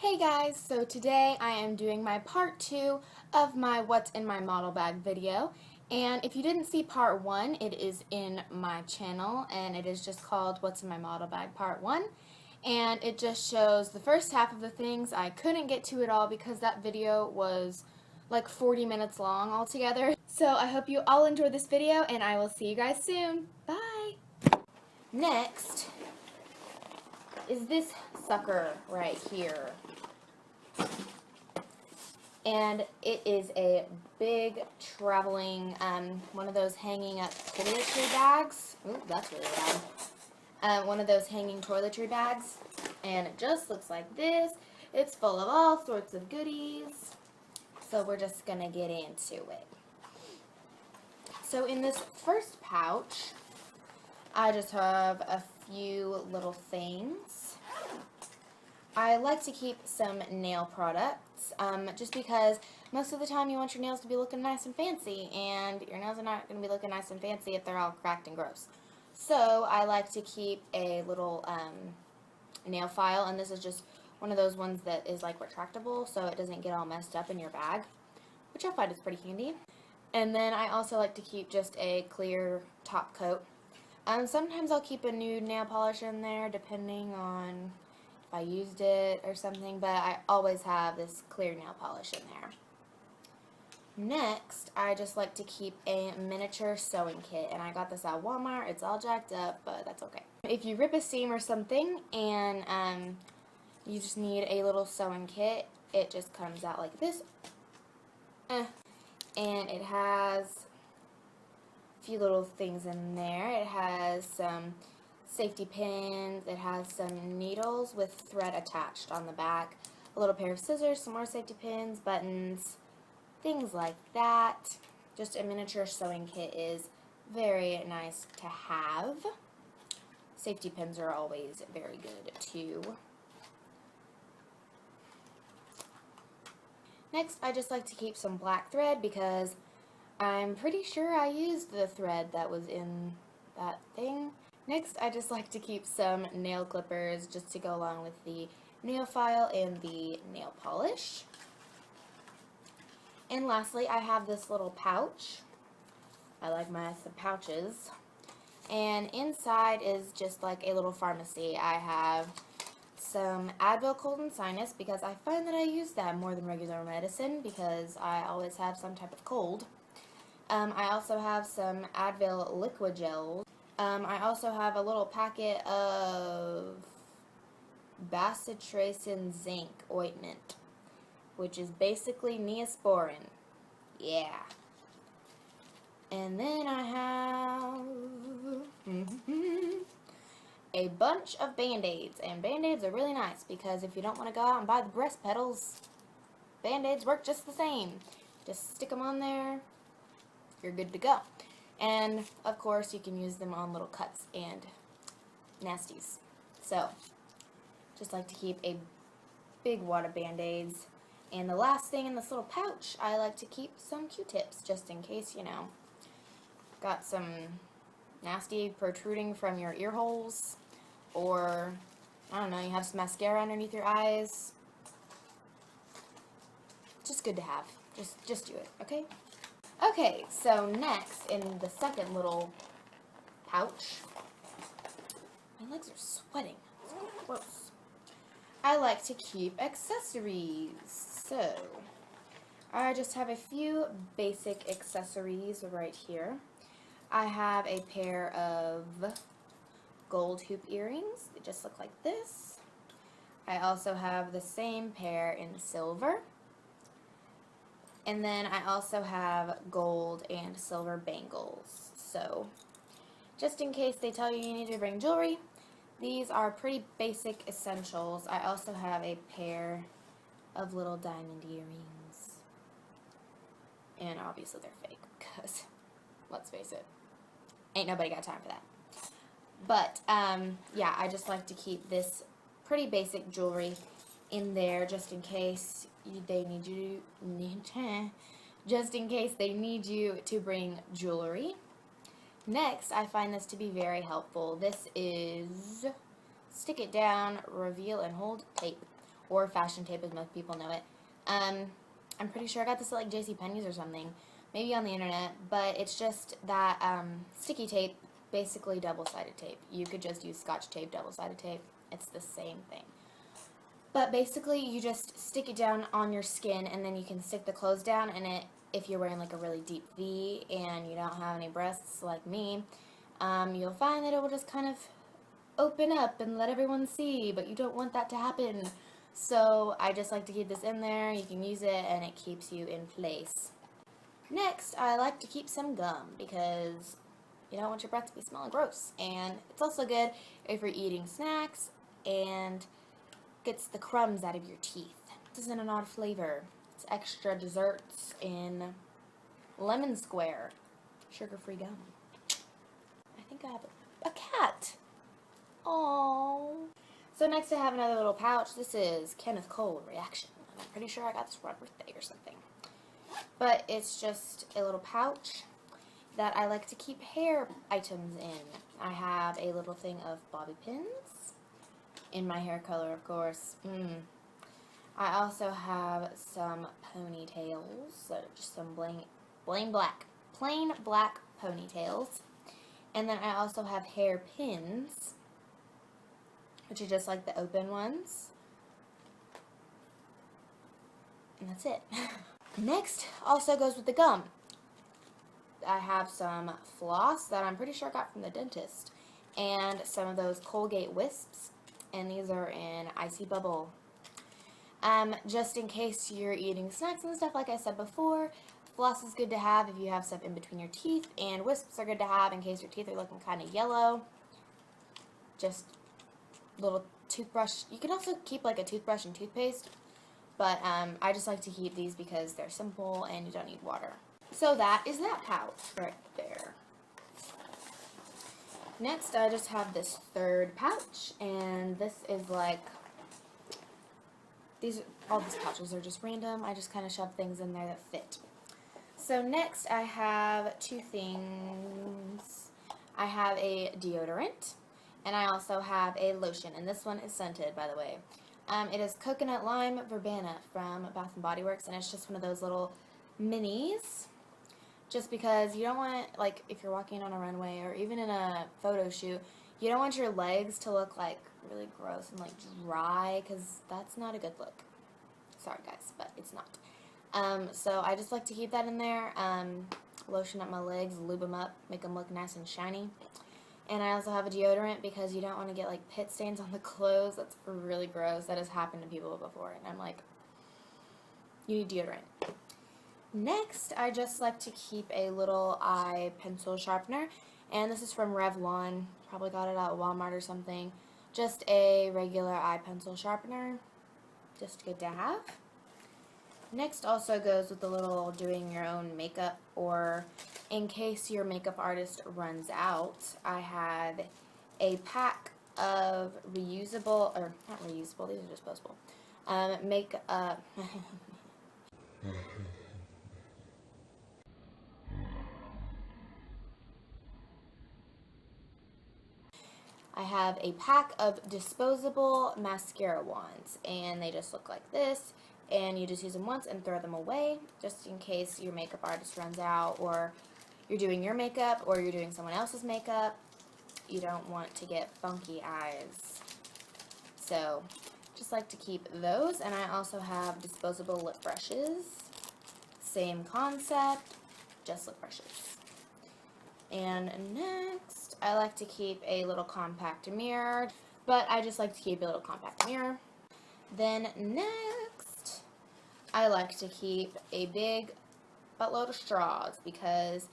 Hey guys, so today I am doing my part 2 of my What's in My Model Bag video. And if you didn't see part 1, it is in my channel and it is just called What's in My Model Bag Part 1. And it just shows the first half of the things. I couldn't get to it all because that video was like 40 minutes long altogether. So I hope you all enjoyed this video and I will see you guys soon. Bye! Next is this sucker right here. And it is a big traveling, one of those hanging up toiletry bags. Ooh, that's really loud. One of those hanging toiletry bags. And it just looks like this. It's full of all sorts of goodies. So we're just going to get into it. So in this first pouch, I just have a few little things. I like to keep some nail products, just because most of the time you want your nails to be looking nice and fancy, and your nails are not going to be looking nice and fancy if they're all cracked and gross. So I like to keep a little nail file, and this is just one of those ones that is like retractable, so it doesn't get all messed up in your bag, which I find is pretty handy. And then I also like to keep just a clear top coat. Sometimes I'll keep a nude nail polish in there, depending on I used it or something, but I always have this clear nail polish in there. Next, I just like to keep a miniature sewing kit, and I got this at Walmart. It's all jacked up, but that's okay. If you rip a seam or something and you just need a little sewing kit, it just comes out like this. And it has a few little things in there. It has some safety pins, it has some needles with thread attached on the back, a little pair of scissors, some more safety pins, buttons, things like that. Just a miniature sewing kit is very nice to have. Safety pins are always very good too. Next, I just like to keep some black thread because I'm pretty sure I used the thread that was in that thing. Next, I just like to keep some nail clippers just to go along with the nail file and the nail polish. And lastly, I have this little pouch. I like my pouches. And inside is just like a little pharmacy. I have some Advil Cold and Sinus because I find that I use that more than regular medicine because I always have some type of cold. I also have some Advil liquid gels. I also have a little packet of bacitracin zinc ointment, which is basically Neosporin. Yeah. And then I have a bunch of Band-Aids. And Band-Aids are really nice because if you don't want to go out and buy the breast pedals, Band-Aids work just the same. Just stick them on there. You're good to go. And, of course, you can use them on little cuts and nasties. So, just like to keep a big wad of Band-Aids. And the last thing in this little pouch, I like to keep some Q-tips, just in case, you know, got some nasty protruding from your ear holes. Or, I don't know, you have some mascara underneath your eyes. Just good to have. Just do it, okay? Okay, so next, in the second little pouch, my legs are sweating. It's gross. I like to keep accessories. So, I just have a few basic accessories right here. I have a pair of gold hoop earrings. They just look like this. I also have the same pair in silver. And then I also have gold and silver bangles. So, just in case they tell you you need to bring jewelry, these are pretty basic essentials. I also have a pair of little diamond earrings. And obviously they're fake, because, let's face it, ain't nobody got time for that. But, yeah, I just like to keep this pretty basic jewelry in there just in case they need you to bring jewelry. Next, I find this to be very helpful. This is Stick It Down, Reveal and Hold Tape, or fashion tape as most people know it. I'm pretty sure I got this at like JCPenney's or something, maybe on the internet, but it's just that sticky tape, basically double-sided tape. You could just use Scotch tape, double-sided tape. It's the same thing. But basically, you just stick it down on your skin, and then you can stick the clothes down, and if you're wearing like a really deep V and you don't have any breasts like me, you'll find that it will just kind of open up and let everyone see, but you don't want that to happen. So I just like to keep this in there. You can use it, and it keeps you in place. Next, I like to keep some gum because you don't want your breath to be smelling gross. And it's also good if you're eating snacks and gets the crumbs out of your teeth. This isn't an odd flavor. It's extra desserts in Lemon Square sugar-free gum. I think I have a cat. Aww. So next I have another little pouch. This is Kenneth Cole Reaction. I'm pretty sure I got this for my birthday or something. But it's just a little pouch that I like to keep hair items in. I have a little thing of bobby pins in my hair color, of course. I also have some ponytails, so just some plain black ponytails. And then I also have hair pins, which are just like the open ones. And that's it. Next also goes with the gum. I have some floss that I'm pretty sure I got from the dentist, and some of those Colgate Wisps, and these are in Icy Bubble. Just in case you're eating snacks and stuff, like I said before, floss is good to have if you have stuff in between your teeth, and wisps are good to have in case your teeth are looking kind of yellow. Just little toothbrush. You can also keep like a toothbrush and toothpaste, but I just like to keep these because they're simple and you don't need water. So that is that pouch right there. Next, I just have this third pouch, and this is like, all these pouches are just random. I just kind of shove things in there that fit. So next, I have two things. I have a deodorant, and I also have a lotion, and this one is scented, by the way. It is Coconut Lime Verbena from Bath & Body Works, and it's just one of those little minis. Just because you don't want, like, if you're walking on a runway or even in a photo shoot, you don't want your legs to look, like, really gross and, like, dry, because that's not a good look. Sorry, guys, but it's not. So I just like to keep that in there, lotion up my legs, lube them up, make them look nice and shiny. And I also have a deodorant because you don't want to get, like, pit stains on the clothes. That's really gross. That has happened to people before, and I'm like, you need deodorant. Next, I just like to keep a little eye pencil sharpener, and this is from Revlon. Probably got it at Walmart or something. Just a regular eye pencil sharpener. Just good to have. Next also goes with the little doing your own makeup, or in case your makeup artist runs out, I have a pack of reusable, or not reusable, these are disposable, makeup, I have a pack of disposable mascara wands, and they just look like this, and you just use them once and throw them away, just in case your makeup artist runs out, or you're doing your makeup, or you're doing someone else's makeup. You don't want to get funky eyes. So, just like to keep those, and I also have disposable lip brushes. Same concept, just lip brushes. And next, I like to keep a little compact mirror, but I just like to keep a little compact mirror. Then next, I like to keep a big buttload of straws because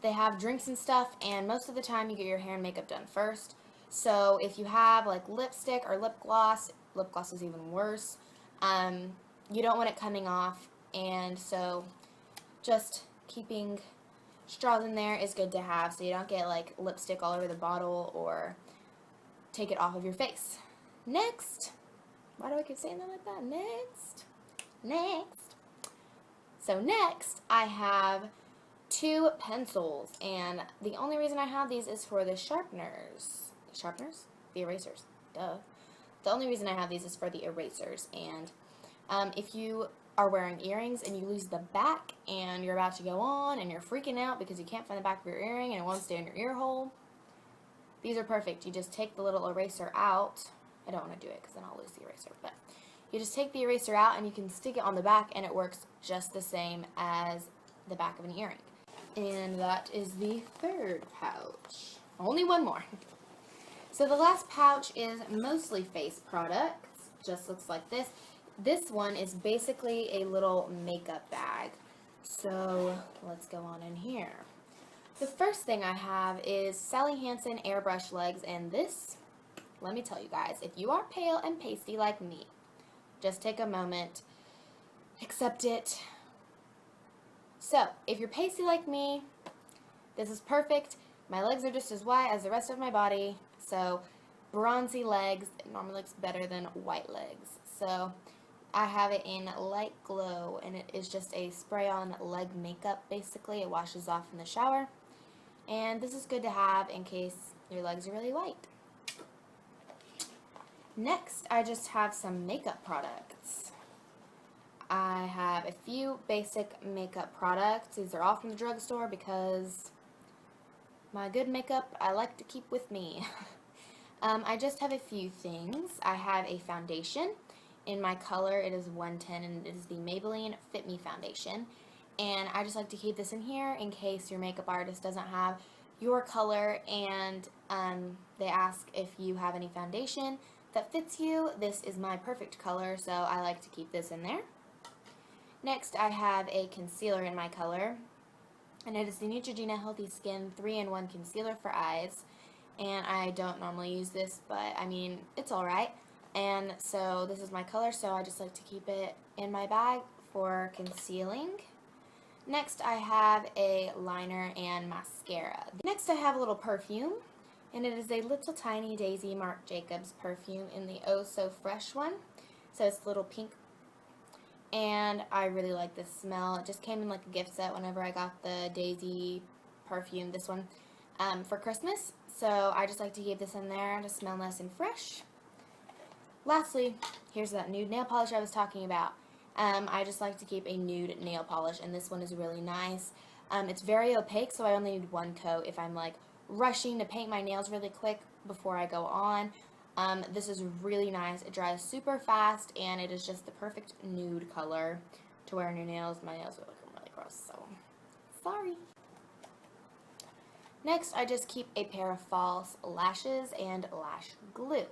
they have drinks and stuff, and most of the time you get your hair and makeup done first. So if you have like lipstick or lip gloss is even worse, you don't want it coming off, and so just keeping straws in there is good to have so you don't get like lipstick all over the bottle or take it off of your face. Next, why do I keep saying that like that? Next. So next, I have two pencils, and the only reason I have these is for the sharpeners. The erasers, duh. the only reason I have these is for the erasers. And if you are wearing earrings and you lose the back and you're about to go on and you're freaking out because you can't find the back of your earring and it won't stay in your ear hole, these are perfect. You just take the little eraser out. I don't want to do it because then I'll lose the eraser, but you just take the eraser out and you can stick it on the back and it works just the same as the back of an earring. And that is the third pouch. Only one more. So the last pouch is mostly face products. Just looks like this. This one is basically a little makeup bag. So let's go on in here. The first thing I have is Sally Hansen airbrush legs, and this, let me tell you guys, if you are pale and pasty like me, just take a moment, accept it. So, if you're pasty like me, this is perfect. My legs are just as white as the rest of my body, so bronzy legs, it normally looks better than white legs. So, I have it in Light Glow, and it is just a spray-on leg makeup, basically. It washes off in the shower, and this is good to have in case your legs are really white. Next, I just have some makeup products. I have a few basic makeup products. These are all from the drugstore because my good makeup I like to keep with me. I just have a few things. I have a foundation. In my color, it is 110, and it is the Maybelline Fit Me Foundation. And I just like to keep this in here in case your makeup artist doesn't have your color and they ask if you have any foundation that fits you. This is my perfect color, so I like to keep this in there. Next, I have a concealer in my color, and it is the Neutrogena Healthy Skin 3-in-1 Concealer for Eyes. And I don't normally use this, but I mean, it's alright. And so this is my color, so I just like to keep it in my bag for concealing. Next, I have a liner and mascara. Next, I have a little perfume, and it is a little tiny Daisy Marc Jacobs perfume in the Oh So Fresh one. So it's a little pink, and I really like this smell. It just came in like a gift set whenever I got the Daisy perfume, this one, for Christmas. So I just like to keep this in there to smell nice and fresh. Lastly, here's that nude nail polish I was talking about. I just like to keep a nude nail polish, and this one is really nice. It's very opaque, so I only need one coat if I'm like rushing to paint my nails really quick before I go on. This is really nice. It dries super fast, and it is just the perfect nude color to wear on your nails. My nails are looking really gross, so sorry. Next, I just keep a pair of false lashes and lash glue.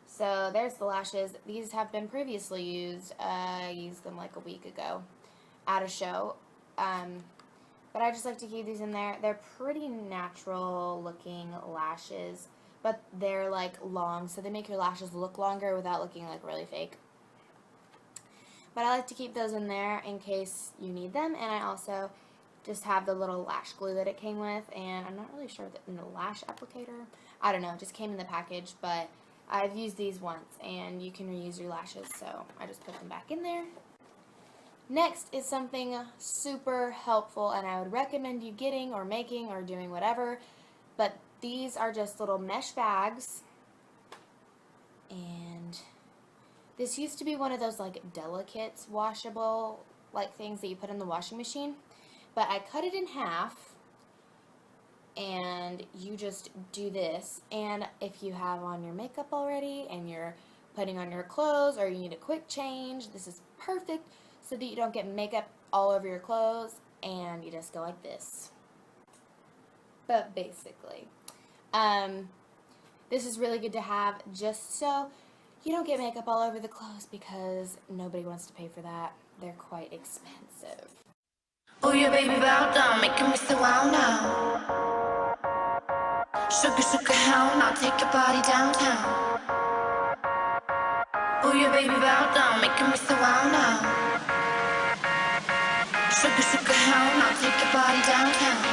So there's the lashes. These have been previously used. I used them like a week ago at a show. But I just like to keep these in there. They're pretty natural looking lashes, but they're like long, so they make your lashes look longer without looking like really fake. But I like to keep those in there in case you need them. And I also just have the little lash glue that it came with, and I'm not really sure if it's a lash applicator. I don't know, it just came in the package, but I've used these once, and you can reuse your lashes, so I just put them back in there. Next is something super helpful, and I would recommend you getting or making or doing whatever, but these are just little mesh bags, and this used to be one of those like Delicates washable like things that you put in the washing machine, but I cut it in half, and you just do this. And if you have on your makeup already and you're putting on your clothes, or you need a quick change, this is perfect so that you don't get makeup all over your clothes, and you just go like this. But basically, this is really good to have just so you don't get makeup all over the clothes, because nobody wants to pay for that. They're quite expensive. Oh yeah, baby, bow down, making me so wild now. Sugar, sugar, hound, I'll take your body downtown. Oh yeah, baby, bow down, making me so wild now. Sugar, sugar, hound, I'll take your body downtown.